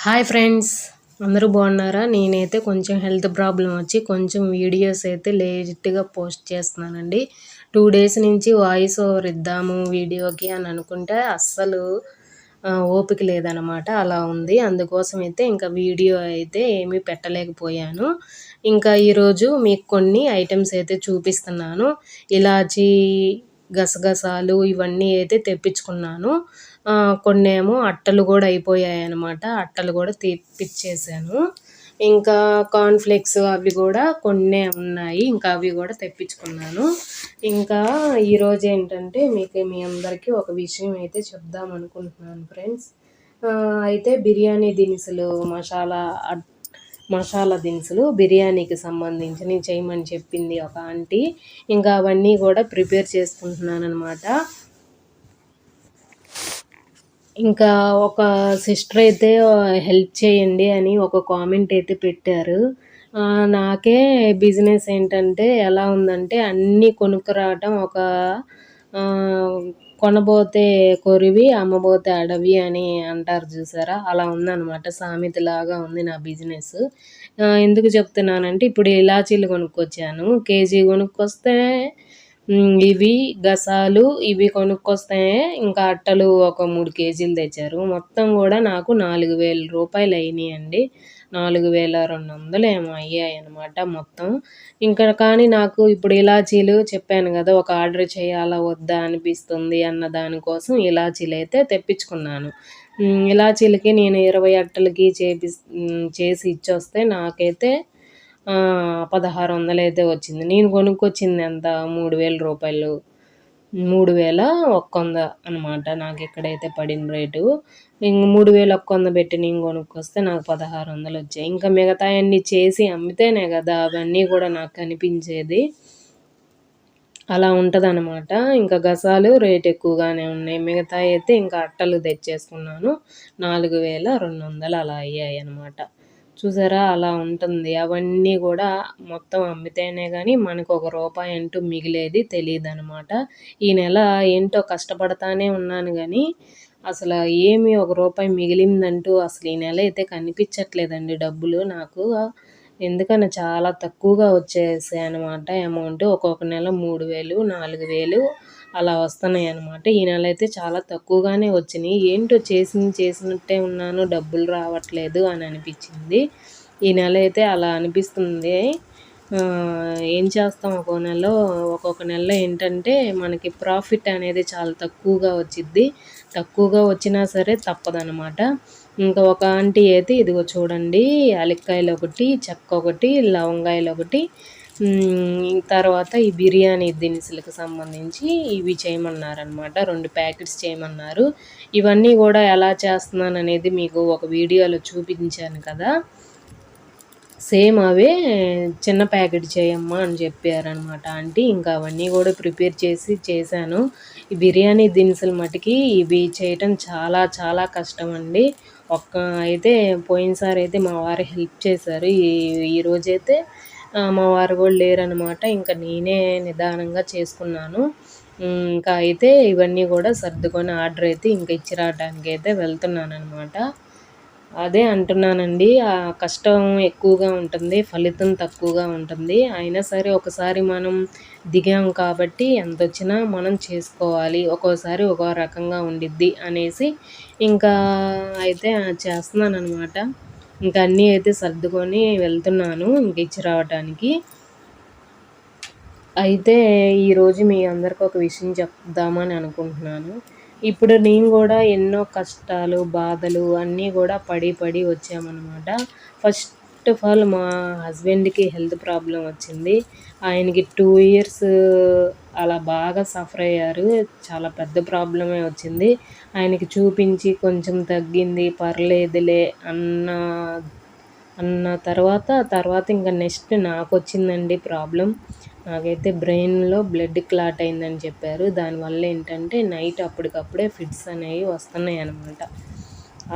Hi friends, అందరూ బాగున్నారా? నేనైతే కొంచెం హెల్త్ ప్రాబ్లం వచ్చి కొంచెం వీడియోస్ అయితే లేట్గా పోస్ట్ చేస్తున్నానండి. 2 డేస్ నుంచి వాయిస్ ఓవర్ ఇద్దాము వీడియోకి అని అనుకుంటే అస్సలు ఓపిక లేదనమాట. అలా ఉంది. అందుకోసం అయితే ఇంకా వీడియో అయితే ఏమీ పెట్టలేకపోయాను. ఇంకా ఈరోజు మీకు కొన్ని ఐటమ్స్ అయితే చూపిస్తున్నాను. ఇలాచీ, గసగసాలు ఇవన్నీ అయితే తెప్పించుకున్నాను. కొన్నేమో అట్టలు కూడా అయిపోయాయన్నమాట. అట్టలు కూడా తెప్పించేసాను. ఇంకా కార్న్‌ఫ్లేక్స్ అవి కూడా కొన్నే ఉన్నాయి. ఇంకా అవి కూడా తెప్పించుకున్నాను. ఇంకా ఈరోజు ఏంటంటే మీ అందరికీ ఒక విషయం అయితే చెప్దాం అనుకుంటున్నాను ఫ్రెండ్స్. అయితే బిర్యానీ దినుసులు, మసాలా దినుసులు బిర్యానీకి సంబంధించినవి చేయమని చెప్పింది ఒక ఆంటీ. ఇంకా అవన్నీ కూడా ప్రిపేర్ చేసుకుంటున్నానన్నమాట. ఇంకా ఒక సిస్టర్ అయితే హెల్ప్ చేయండి అని ఒక కామెంట్ అయితే పెట్టారు. నాకే బిజినెస్ ఏంటంటే ఎలా ఉందంటే అన్నీ కొనుక్కురావటం ఒక కొనబోతే కొరివి అమ్మబోతే అడవి అని అంటారు చూసారా, అలా ఉందన్నమాట. సామెతలాగా ఉంది నా బిజినెస్. ఎందుకు చెప్తున్నానంటే ఇప్పుడు ఇలాచీలు కొనుక్కొచ్చాను. కేజీ కొనుక్కొస్తే ఇవి గసాలు ఇవి కొనుక్కొస్తే ఇంకా అట్టలు ఒక 3 కేజీలు తెచ్చారు. మొత్తం కూడా నాకు 4,000 రూపాయలు అయినాయండి. 4,200 ఏమో అయ్యాయన్నమాట మొత్తం. ఇంకా కానీ నాకు ఇప్పుడు ఇలాచీలు చెప్పాను కదా, ఒక ఆర్డర్ చేయాలా వద్దా అనిపిస్తుంది అన్న దానికోసం ఇలాచీలు అయితే తెప్పించుకున్నాను. ఇలాచీలకి నేను 20 అట్టలకి చేసి ఇచ్చొస్తే నాకైతే 1,600 అయితే వచ్చింది. నేను కొనుక్కొచ్చింది ఎంత, 3,000 రూపాయలు, 3,100 అనమాట నాకు ఇక్కడైతే పడిన రేటు. ఇంక 3,100 పెట్టి నేను కొనుక్కొస్తే నాకు 1,600 వచ్చాయి. ఇంకా మిగతాయన్నీ చేసి అమ్మితేనే కదా అవన్నీ కూడా నాకు కనిపించేది. అలా ఉంటదనమాట. ఇంకా గసాలు రేట్ ఎక్కువగానే ఉన్నాయి. మిగతాయి అయితే ఇంకా అట్టలు తెచ్చేసుకున్నాను. 4,200 అలా అయ్యాయన్నమాట. చూసారా, అలా ఉంటుంది. అవన్నీ కూడా మొత్తం అమ్మితేనే కానీ మనకు ఒక రూపాయి అంటూ మిగిలేది తెలీదనమాట. ఈ నెల ఏంటో కష్టపడతానే ఉన్నాను కానీ అసలు ఏమి ఒక రూపాయి మిగిలిందంటూ అసలు ఈ నెల అయితే కనిపించట్లేదండి డబ్బులు నాకు. ఎందుకని చాలా తక్కువగా వచ్చేసాయన్నమాట అమౌంట్. ఒక్కొక్క నెల 3,000, 4,000 అలా వస్తున్నాయన్నమాట. ఈ నెల అయితే చాలా తక్కువగానే వచ్చినాయి. ఏంటో చేసినట్టే ఉన్నాను, డబ్బులు రావట్లేదు అని అనిపించింది. ఈ నెల అయితే అలా అనిపిస్తుంది. ఏం చేస్తాం, ఒక్కొక్క నెలలో ఏంటంటే మనకి ప్రాఫిట్ అనేది చాలా తక్కువగా వచ్చిద్ది. తక్కువగా వచ్చినా సరే తప్పదనమాట. ఇంకా ఒక ఆంటీ అయితే ఇదిగో చూడండి, యాలక్కాయలు ఒకటి, చెక్క ఒకటి, లవంగాయలు ఒకటి, తర్వాత ఈ బిర్యానీ దినుసులకు సంబంధించి ఇవి చేయమన్నారనమాట. 2 ప్యాకెట్స్ చేయమన్నారు. ఇవన్నీ కూడా ఎలా చేస్తున్నాను అనేది మీకు ఒక వీడియోలో చూపించాను కదా, సేమ్ అవే చిన్న ప్యాకెట్ చేయమ్మా అని చెప్పారనమాట ఆంటీ. ఇంకా అవన్నీ కూడా ప్రిపేర్ చేశాను. ఈ బిర్యానీ దినుసులు మటుకి ఇవి చేయటం చాలా చాలా కష్టం అండి. అయితే పోయినసారి అయితే మా వారు హెల్ప్ చేశారు. ఈరోజైతే మా వారు కూడా లేరనమాట. ఇంకా నేనే నిదానంగా చేసుకున్నాను. ఇంకా అయితే ఇవన్నీ కూడా సర్దుకొని ఆర్డర్ అయితే ఇంకా ఇచ్చి రావడానికి అయితే వెళ్తున్నాను అనమాట. అదే అంటున్నానండి, కష్టం ఎక్కువగా ఉంటుంది, ఫలితం తక్కువగా ఉంటుంది. అయినా సరే ఒకసారి మనం దిగాం కాబట్టి ఎంతొచ్చినా మనం చేసుకోవాలి. ఒక్కోసారి ఒక్కో రకంగా ఉండిద్ది అనేసి ఇంకా అయితే చేస్తున్నాననమాట. ఇంకా అన్నీ అయితే సర్దుకొని వెళ్తున్నాను ఇంక ఇచ్చి రావటానికి. అయితే ఈరోజు మీ అందరికి ఒక విషయం చెప్దామని అనుకుంటున్నాను. ఇప్పుడు నేను కూడా ఎన్నో కష్టాలు, బాధలు అన్నీ కూడా పడి వచ్చామన్నమాట. ఫస్ట్ ఆఫ్ ఆల్ మా హస్బెండ్‌కి హెల్త్ ప్రాబ్లమ్ వచ్చింది. ఆయనకి 2 ఇయర్స్ అలా బాగా సఫర్ అయ్యారు. చాలా పెద్ద ప్రాబ్లమే వచ్చింది. ఆయనకి చూపించి కొంచెం తగ్గింది, పర్లేదులే అన్న తర్వాత ఇంకా నెక్స్ట్ నాకొచ్చిందండి ప్రాబ్లమ్. నాకైతే బ్రెయిన్‌లో బ్లడ్ క్లాట్ అయిందని చెప్పారు. దానివల్ల ఏంటంటే నైట్ అప్పటికప్పుడే ఫిట్స్ అనేవి వస్తున్నాయన్నమాట.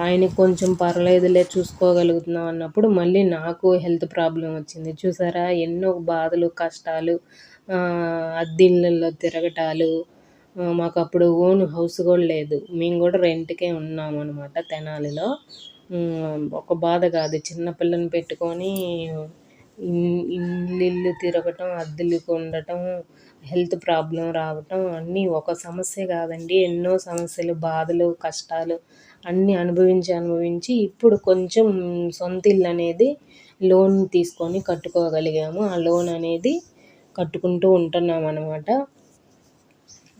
ఆయనకి కొంచెం పర్లేదులే చూసుకోగలుగుతున్నాం అన్నప్పుడు మళ్ళీ నాకు హెల్త్ ప్రాబ్లమ్ వచ్చింది. చూసారా, ఎన్నో బాధలు, కష్టాలు, అద్దిళ్ళల్లో తిరగటాలు. మాకు అప్పుడు ఓన్ హౌస్ కూడా లేదు. మేము కూడా రెంట్‌కే ఉన్నామన్నమాట తెనాలిలో. ఒక బాధ కాదు. చిన్న పిల్లని పెట్టుకొని ఇల్లిల్లు తిరగటం, అద్దెలకు ఉండటం, హెల్త్ ప్రాబ్లమ్ రావటం అన్నీ ఒక సమస్య కాదండి. ఎన్నో సమస్యలు, బాధలు, కష్టాలు అన్నీ అనుభవించి ఇప్పుడు కొంచెం సొంత ఇల్లు అనేది లోన్ తీసుకొని కట్టుకోగలిగాము. ఆ లోన్ అనేది కట్టుకుంటూ ఉంటున్నామనమాట.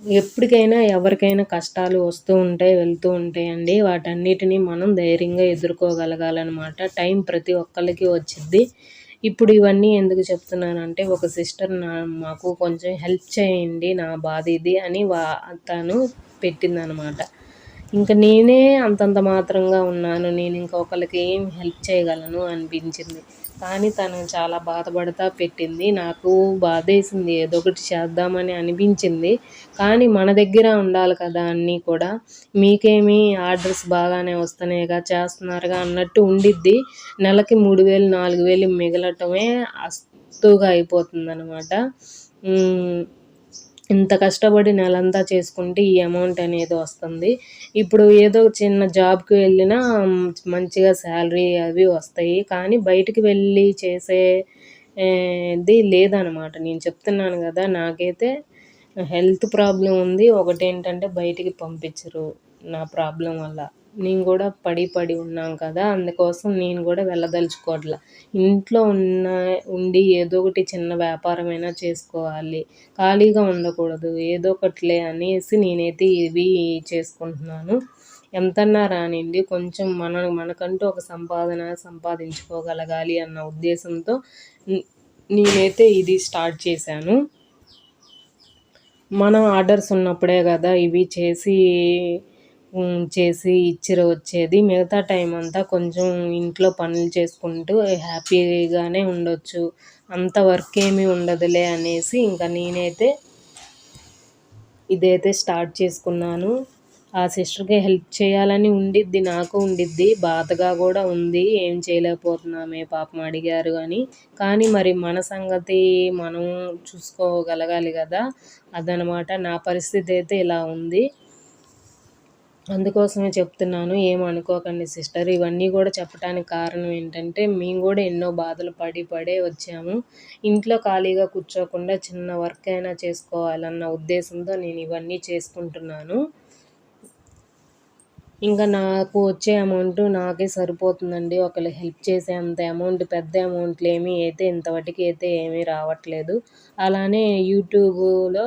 ఎప్పటికైనా ఎవరికైనా కష్టాలు వస్తూ ఉంటాయి, వెళ్తూ ఉంటాయండి. వాటన్నిటిని మనం ధైర్యంగా ఎదుర్కోగలగాలనమాట. టైం ప్రతి ఒక్కళ్ళకి వచ్చిద్ది. ఇప్పుడు ఇవన్నీ ఎందుకు చెప్తున్నానంటే, ఒక సిస్టర్ మాకు కొంచెం హెల్ప్ చేయండి, నా బాధ ఇది అని తను పెట్టిందనమాట. ఇంక నేనే అంతంత మాత్రంగా ఉన్నాను. నేను ఇంకొకళ్ళకి ఏం హెల్ప్ చేయగలను అనిపించింది. కానీ తను చాలా బాధపడతా పెట్టింది. నాకు బాధేసింది. ఏదో ఒకటి చేద్దామని అనిపించింది. కానీ మన దగ్గర ఉండాలి కదా అన్నీ కూడా. మీకేమి ఆర్డర్స్ బాగానే వస్తున్నాయిగా, చేస్తున్నారుగా అన్నట్టు ఉండిద్ది. నెలకి 3000, 4000 మిగలటమే అస్తుగా అయిపోతుందనమాట. ఇంత కష్టపడి నెలంతా చేసుకుంటే ఈ అమౌంట్ అనేది వస్తుంది. ఇప్పుడు ఏదో చిన్న జాబ్‌కి వెళ్ళినా మంచిగా శాలరీ అవి వస్తాయి. కానీ బయటికి వెళ్ళి చేసే ది లేదనమాట. నేను చెప్తున్నాను గదా! నాకైతే హెల్త్ ప్రాబ్లమ్ ఉంది. ఒకటేంటంటే బయటికి పంపించరు నా ప్రాబ్లమ్ వల్ల. నేను గూడా పడి ఉన్నాం కదా! అందుకోసం నేను గూడా వెళ్ళదలుచుకోవట్ల. ఇంట్లో ఉండి ఏదో ఒకటి చిన్న వ్యాపారమైనా చేసుకోవాలి. ఖాళీగా ఉండకూడదు. ఏదో ఒకటిలే అనేసి నేనైతే ఇవి చేసుకుంటున్నాను. ఎంతన్నా రానియండి, కొంచెం మనకంటూ ఒక సంపాదించుకోగలగాలి అన్న ఉద్దేశంతో నేనైతే ఇది స్టార్ట్ చేశాను. మనం ఆర్డర్స్ ఉన్నప్పుడే కదా ఇవి చేసి వచ్చేది. మిగతా టైం అంతా కొంచెం ఇంట్లో పనులు చేసుకుంటూ హ్యాపీగానే ఉండొచ్చు. అంత వర్క్ ఏమీ ఉండదులే అనేసి ఇంకా నేనైతే ఇదైతే స్టార్ట్ చేసుకున్నాను. ఆ సిస్టర్‌కి హెల్ప్ చేయాలని ఉండిద్ది, నాకు ఉండిద్ది. బాధగా కూడా ఉంది. ఏం చేయలేకపోతున్నామే పాపం అడిగారు అని. కానీ మరి మన సంగతి మనం చూసుకోగలగాలి కదా! అదనమాట. నా పరిస్థితి అయితే ఇలా ఉంది. అందుకోసమే చెప్తున్నాను. ఏమనుకోకండి సిస్టర్. ఇవన్నీ కూడా చెప్పటానికి కారణం ఏంటంటే, మేము కూడా ఎన్నో బాధలు పడే వచ్చాము. ఇంట్లో ఖాళీగా కూర్చోకుండా చిన్న వర్క్ అయినా చేసుకోవాలన్న ఉద్దేశంతో నేను ఇవన్నీ చేసుకుంటున్నాను. ఇంకా నాకు వచ్చే అమౌంట్ నాకే సరిపోతుందండి. ఒకళ్ళు హెల్ప్ చేసే అంత అమౌంట్, పెద్ద అమౌంట్లు అయితే ఇంతవరకు అయితే ఏమీ రావట్లేదు. అలానే యూట్యూబ్‌లో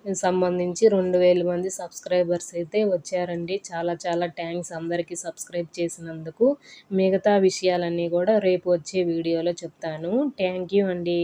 సంబంధించి 2000 మంది సబ్స్క్రైబర్స్ అయితే వచ్చారండి. చాలా చాలా థ్యాంక్స్ అందరికీ సబ్స్క్రైబ్ చేసినందుకు. మిగతా విషయాలన్నీ కూడా రేపు వచ్చే వీడియోలో చెప్తాను. థ్యాంక్ యూ అండి.